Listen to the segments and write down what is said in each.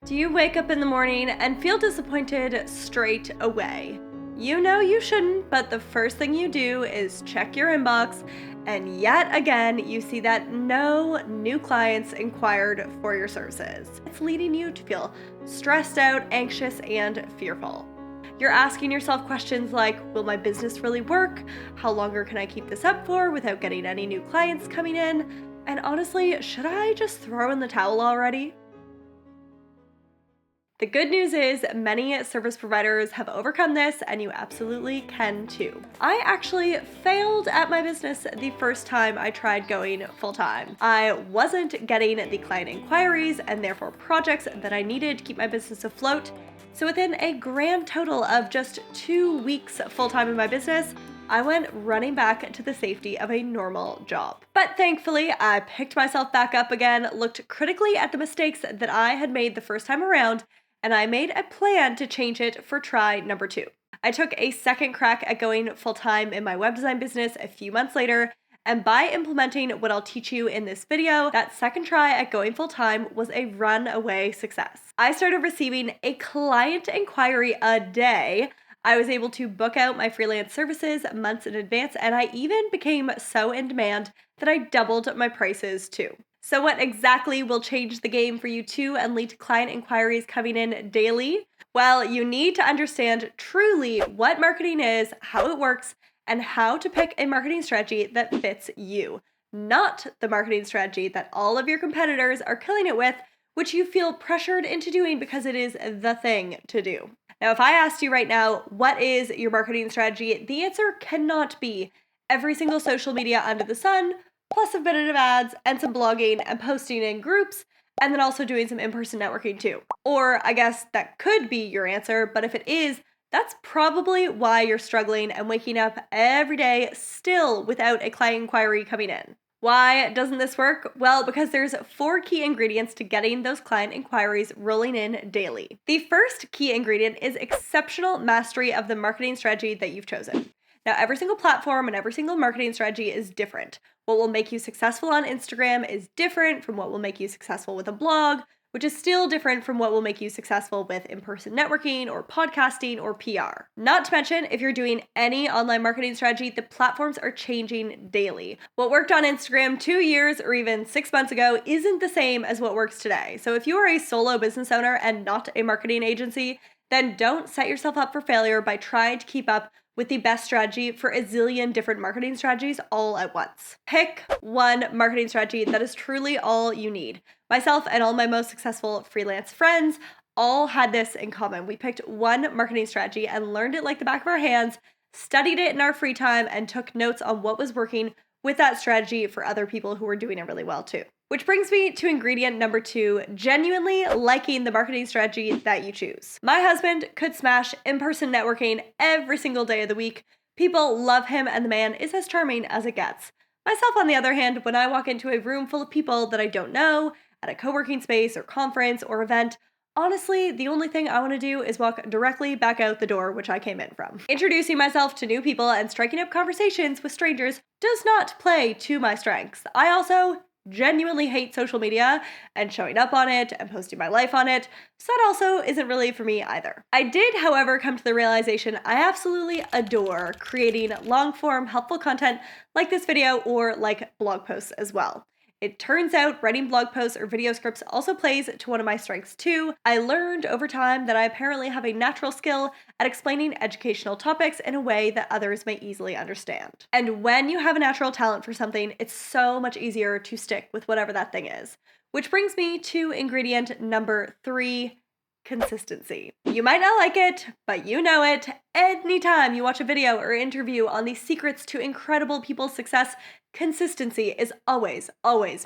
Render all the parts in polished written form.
Do you wake up in the morning and feel disappointed straight away? You know you shouldn't, but the first thing you do is check your inbox, and yet again, you see that no new clients inquired for your services. It's leading you to feel stressed out, anxious, and fearful. You're asking yourself questions like, will my business really work? How longer can I keep this up for without getting any new clients coming in? And honestly, should I just throw in the towel already? The good news is many service providers have overcome this, and you absolutely can too. I actually failed at my business the first time I tried going full-time. I wasn't getting the client inquiries and therefore projects that I needed to keep my business afloat. So within a grand total of just 2 weeks full-time in my business, I went running back to the safety of a normal job. But thankfully, I picked myself back up again, looked critically at the mistakes that I had made the first time around, and I made a plan to change it for try number 2. I took a second crack at going full-time in my web design business a few months later, and by implementing what I'll teach you in this video, that second try at going full-time was a runaway success. I started receiving a client inquiry a day. I was able to book out my freelance services months in advance, and I even became so in demand that I doubled my prices too. So what exactly will change the game for you too and lead to client inquiries coming in daily? Well, you need to understand truly what marketing is, how it works, and how to pick a marketing strategy that fits you, not the marketing strategy that all of your competitors are killing it with, which you feel pressured into doing because it is the thing to do. Now, if I asked you right now, what is your marketing strategy? The answer cannot be every single social media under the sun, plus a bit of ads and some blogging and posting in groups, and then also doing some in-person networking too. Or I guess that could be your answer, but if it is, that's probably why you're struggling and waking up every day still without a client inquiry coming in. Why doesn't this work? Well, because there's 4 key ingredients to getting those client inquiries rolling in daily. The first key ingredient is exceptional mastery of the marketing strategy that you've chosen. Now, every single platform and every single marketing strategy is different. What will make you successful on Instagram is different from what will make you successful with a blog, which is still different from what will make you successful with in-person networking or podcasting or PR. Not to mention, if you're doing any online marketing strategy, the platforms are changing daily. What worked on Instagram 2 years or even 6 months ago isn't the same as what works today. So if you are a solo business owner and not a marketing agency, then don't set yourself up for failure by trying to keep up with the best strategy for a zillion different marketing strategies all at once. Pick one marketing strategy that is truly all you need. Myself and all my most successful freelance friends all had this in common. We picked one marketing strategy and learned it like the back of our hands, studied it in our free time, and took notes on what was working with that strategy for other people who were doing it really well too. Which brings me to ingredient number 2, genuinely liking the marketing strategy that you choose. My husband could smash in-person networking every single day of the week. People love him and the man is as charming as it gets. Myself, on the other hand, when I walk into a room full of people that I don't know, at a co-working space or conference or event, honestly, the only thing I want to do is walk directly back out the door which I came in from. Introducing myself to new people and striking up conversations with strangers does not play to my strengths. I also genuinely hate social media and showing up on it and posting my life on it, so that also isn't really for me either. I did, however, come to the realization I absolutely adore creating long-form helpful content like this video or like blog posts as well. It turns out writing blog posts or video scripts also plays to one of my strengths too. I learned over time that I apparently have a natural skill at explaining educational topics in a way that others may easily understand. And when you have a natural talent for something, it's so much easier to stick with whatever that thing is. Which brings me to ingredient number 3, consistency. You might not like it, but you know it. Anytime you watch a video or interview on the secrets to incredible people's success, consistency is always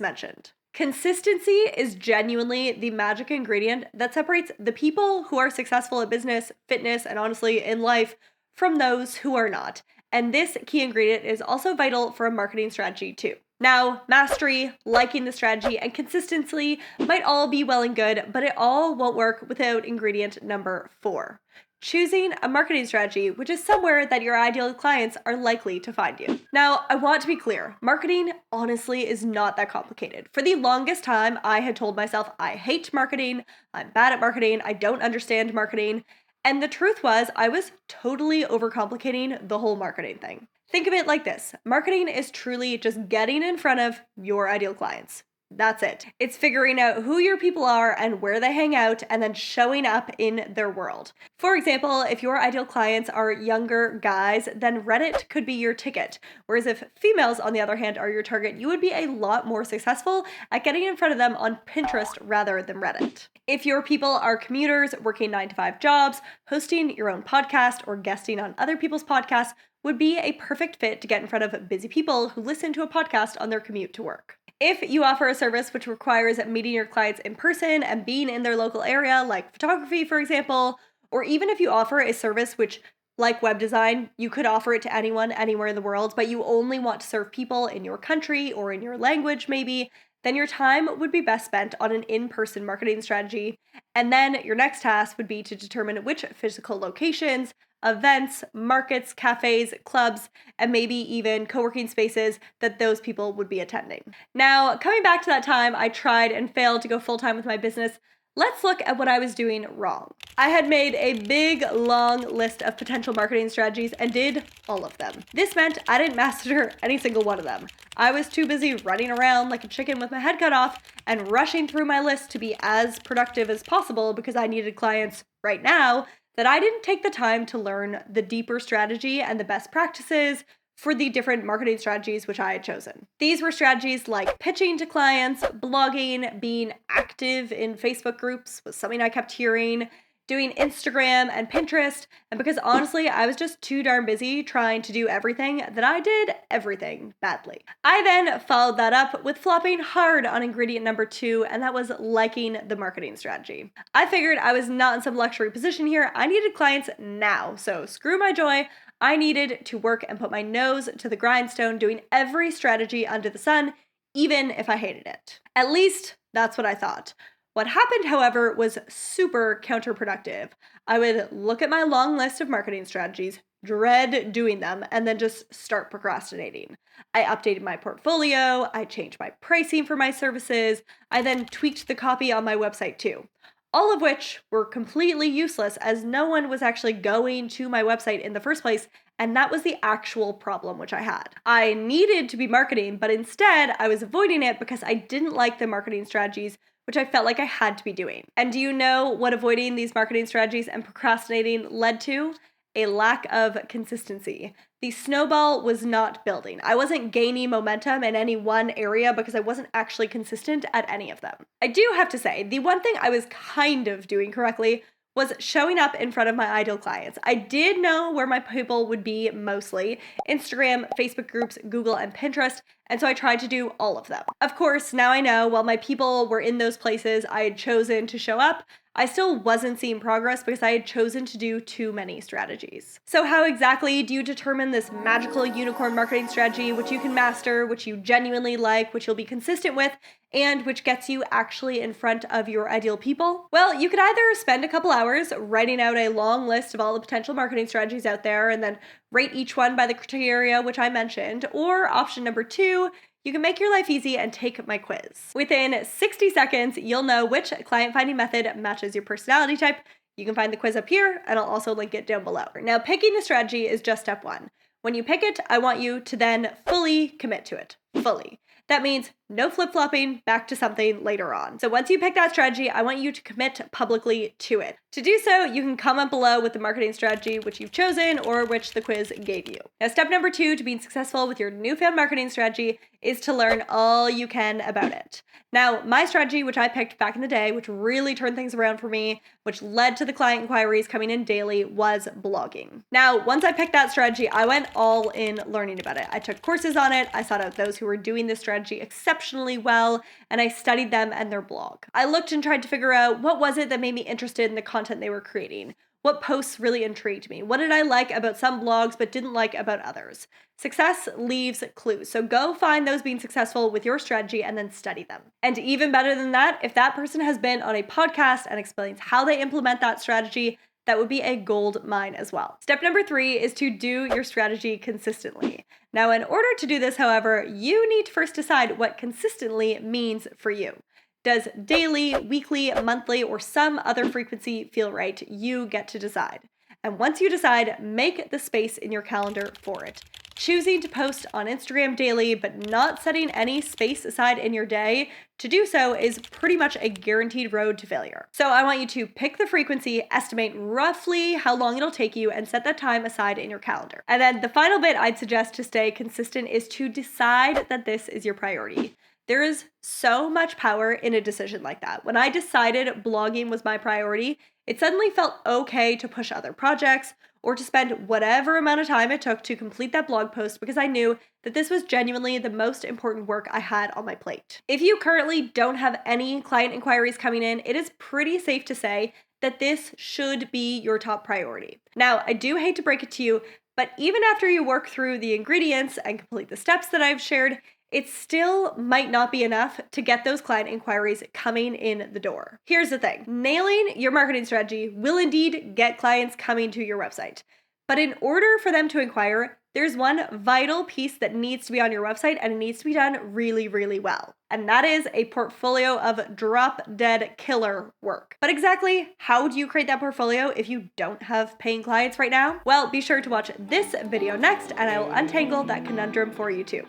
mentioned. Consistency is genuinely the magic ingredient that separates the people who are successful at business, fitness, and honestly in life from those who are not. And this key ingredient is also vital for a marketing strategy too. Now, mastery, liking the strategy, and consistency might all be well and good, but it all won't work without ingredient number 4, choosing a marketing strategy, which is somewhere that your ideal clients are likely to find you. Now, I want to be clear, marketing honestly is not that complicated. For the longest time, I had told myself, I hate marketing, I'm bad at marketing, I don't understand marketing. And the truth was, I was totally overcomplicating the whole marketing thing. Think of it like this. Marketing is truly just getting in front of your ideal clients. That's it. It's figuring out who your people are and where they hang out and then showing up in their world. For example, if your ideal clients are younger guys, then Reddit could be your ticket. Whereas if females, on the other hand, are your target, you would be a lot more successful at getting in front of them on Pinterest rather than Reddit. If your people are commuters working 9-to-5 jobs, hosting your own podcast or guesting on other people's podcasts would be a perfect fit to get in front of busy people who listen to a podcast on their commute to work. If you offer a service which requires meeting your clients in person and being in their local area, like photography, for example, or even if you offer a service which, like web design, you could offer it to anyone, anywhere in the world, but you only want to serve people in your country or in your language maybe, then your time would be best spent on an in-person marketing strategy. And then your next task would be to determine which physical locations, events, markets, cafes, clubs, and maybe even co-working spaces that those people would be attending. Now, coming back to that time I tried and failed to go full-time with my business, let's look at what I was doing wrong. I had made a big, long list of potential marketing strategies and did all of them. This meant I didn't master any single one of them. I was too busy running around like a chicken with my head cut off and rushing through my list to be as productive as possible because I needed clients right now, that I didn't take the time to learn the deeper strategy and the best practices for the different marketing strategies which I had chosen. These were strategies like pitching to clients, blogging, being active in Facebook groups was something I kept hearing, doing Instagram and Pinterest, and because honestly, I was just too darn busy trying to do everything that I did everything badly. I then followed that up with flopping hard on ingredient number 2, and that was liking the marketing strategy. I figured I was not in some luxury position here. I needed clients now, so screw my joy. I needed to work and put my nose to the grindstone doing every strategy under the sun, even if I hated it. At least that's what I thought. What happened, however, was super counterproductive. I would look at my long list of marketing strategies, dread doing them, and then just start procrastinating. I updated my portfolio, I changed my pricing for my services, I then tweaked the copy on my website too. All of which were completely useless as no one was actually going to my website in the first place, and that was the actual problem which I had. I needed to be marketing, but instead I was avoiding it because I didn't like the marketing strategies which I felt like I had to be doing. And do you know what avoiding these marketing strategies and procrastinating led to? A lack of consistency. The snowball was not building. I wasn't gaining momentum in any one area because I wasn't actually consistent at any of them. I do have to say, the one thing I was kind of doing correctly was showing up in front of my ideal clients. I did know where my people would be mostly: Instagram, Facebook groups, Google, and Pinterest, and so I tried to do all of them. Of course, now I know while my people were in those places I had chosen to show up, I still wasn't seeing progress because I had chosen to do too many strategies. So how exactly do you determine this magical unicorn marketing strategy which you can master, which you genuinely like, which you'll be consistent with, and which gets you actually in front of your ideal people? Well, you could either spend a couple hours writing out a long list of all the potential marketing strategies out there and then rate each one by the criteria which I mentioned, or option number 2, you can make your life easy and take my quiz. Within 60 seconds, you'll know which client finding method matches your personality type. You can find the quiz up here, and I'll also link it down below. Now, picking a strategy is just step 1. When you pick it, I want you to then fully commit to it. Fully. That means no flip-flopping back to something later on. So once you pick that strategy, I want you to commit publicly to it. To do so, you can comment below with the marketing strategy which you've chosen or which the quiz gave you. Now, step number 2 to being successful with your newfound marketing strategy is to learn all you can about it. Now, my strategy, which I picked back in the day, which really turned things around for me, which led to the client inquiries coming in daily, was blogging. Now, once I picked that strategy, I went all in learning about it. I took courses on it, I sought out those who were doing this strategy exceptionally well, and I studied them and their blog. I looked and tried to figure out what was it that made me interested in the content they were creating. What posts really intrigued me? What did I like about some blogs but didn't like about others? Success leaves clues, so go find those being successful with your strategy and then study them. And even better than that, if that person has been on a podcast and explains how they implement that strategy, that would be a gold mine as well. Step number 3 is to do your strategy consistently. Now, in order to do this, however, you need to first decide what consistently means for you. Does daily, weekly, monthly, or some other frequency feel right? You get to decide. And once you decide, make the space in your calendar for it. Choosing to post on Instagram daily, but not setting any space aside in your day to do so is pretty much a guaranteed road to failure. So I want you to pick the frequency, estimate roughly how long it'll take you, and set that time aside in your calendar. And then the final bit I'd suggest to stay consistent is to decide that this is your priority. There is so much power in a decision like that. When I decided blogging was my priority, it suddenly felt okay to push other projects or to spend whatever amount of time it took to complete that blog post because I knew that this was genuinely the most important work I had on my plate. If you currently don't have any client inquiries coming in, it is pretty safe to say that this should be your top priority. Now, I do hate to break it to you, but even after you work through the ingredients and complete the steps that I've shared, it still might not be enough to get those client inquiries coming in the door. Here's the thing, nailing your marketing strategy will indeed get clients coming to your website. But in order for them to inquire, there's one vital piece that needs to be on your website, and it needs to be done really, really well. And that is a portfolio of drop-dead killer work. But exactly how do you create that portfolio if you don't have paying clients right now? Well, be sure to watch this video next, and I will untangle that conundrum for you too.